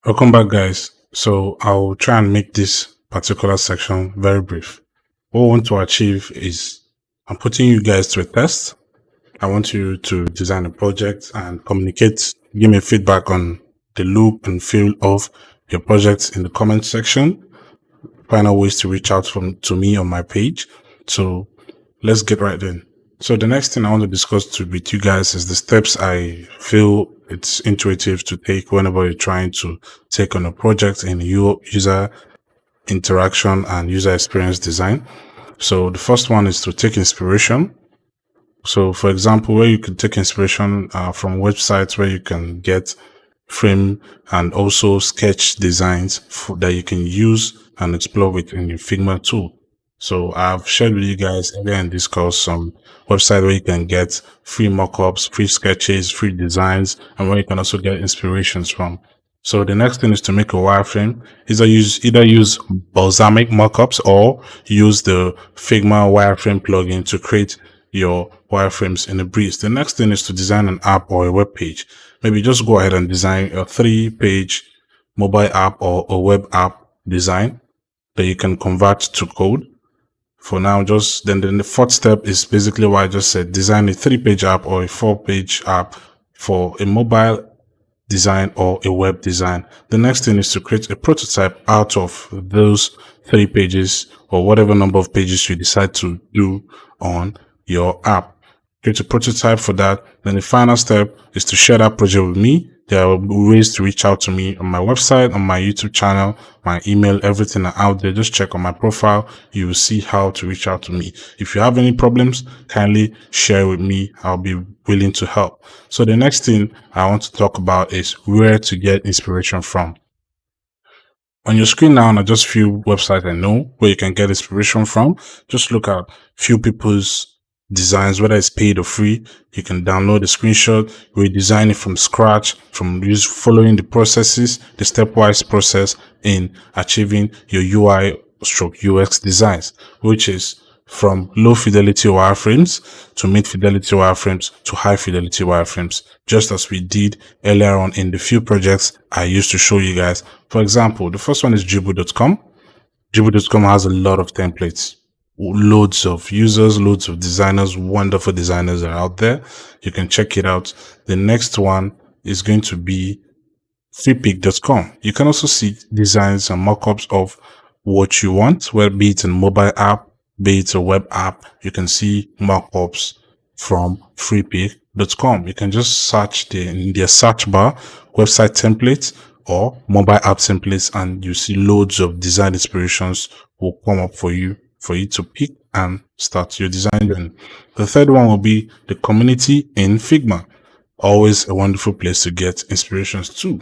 Welcome back, guys. So I'll try and make this particular section very brief. What I want to achieve is I'm putting you guys to a test. I want you to design a project and communicate, give me feedback on the look and feel of your project in the comment section. Find out ways to reach out to me on my page. So let's get right in. So the next thing I want to discuss with you guys is the steps I feel it's intuitive to take whenever you're trying to take on a project in user interaction and user experience design. So the first one is to take inspiration. So for example, where you can take inspiration from websites where you can get frame and also sketch designs that you can use and explore within your Figma tool. So I've shared with you guys earlier in this course some website where you can get free mockups, free sketches, free designs, and where you can also get inspirations from. So the next thing is to make a wireframe. Either use balsamic mockups or use the Figma wireframe plugin to create your wireframes in a breeze. The next thing is to design an app or a web page. Maybe just go ahead and design a 3-page mobile app or a web app design that you can convert to code. For now, then the fourth step is basically what I just said: design a 3-page app or a 4-page app for a mobile design or a web design. The next thing is to create a prototype out of those 3 pages or whatever number of pages you decide to do on your app. Create a prototype for that. Then the final step is to share that project with me. There are ways to reach out to me on my website, on my YouTube channel, my email, everything out there. Just check on my profile. You will see how to reach out to me. If you have any problems, kindly share with me. I'll be willing to help. So the next thing I want to talk about is where to get inspiration from. On your screen now are just few websites I know where you can get inspiration from. Just look at few people's designs, whether it's paid or free. You can download the screenshot, redesign it from scratch, following the processes, the stepwise process in achieving your UI/UX designs, which is from low fidelity wireframes to mid fidelity wireframes to high fidelity wireframes, just as we did earlier on in the few projects I used to show you guys. For example, the first one is Jibu.com. Jibu.com has a lot of templates. Loads of users, loads of designers, wonderful designers are out there. You can check it out. The next one is going to be freepik.com. You can also see designs and mockups of what you want, whether be it a mobile app, be it a web app. You can see mockups from freepik.com. You can just search in their search bar, website templates or mobile app templates, and you see loads of design inspirations will come up for you to pick and start your design journey. The third one will be the community in Figma. Always a wonderful place to get inspirations too.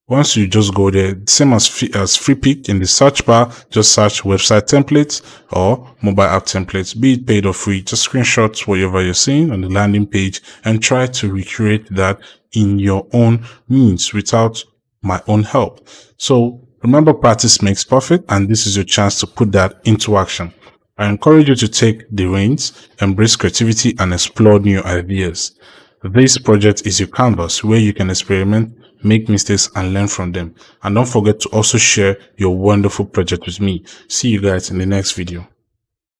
Once you just go there, same as Freepik, in the search bar, just search website templates or mobile app templates, be it paid or free. Just screenshot whatever you're seeing on the landing page and try to recreate that in your own means without my own help. So remember, practice makes perfect, and this is your chance to put that into action. I encourage you to take the reins, embrace creativity, and explore new ideas. This project is your canvas where you can experiment, make mistakes, and learn from them. And don't forget to also share your wonderful project with me. See you guys in the next video.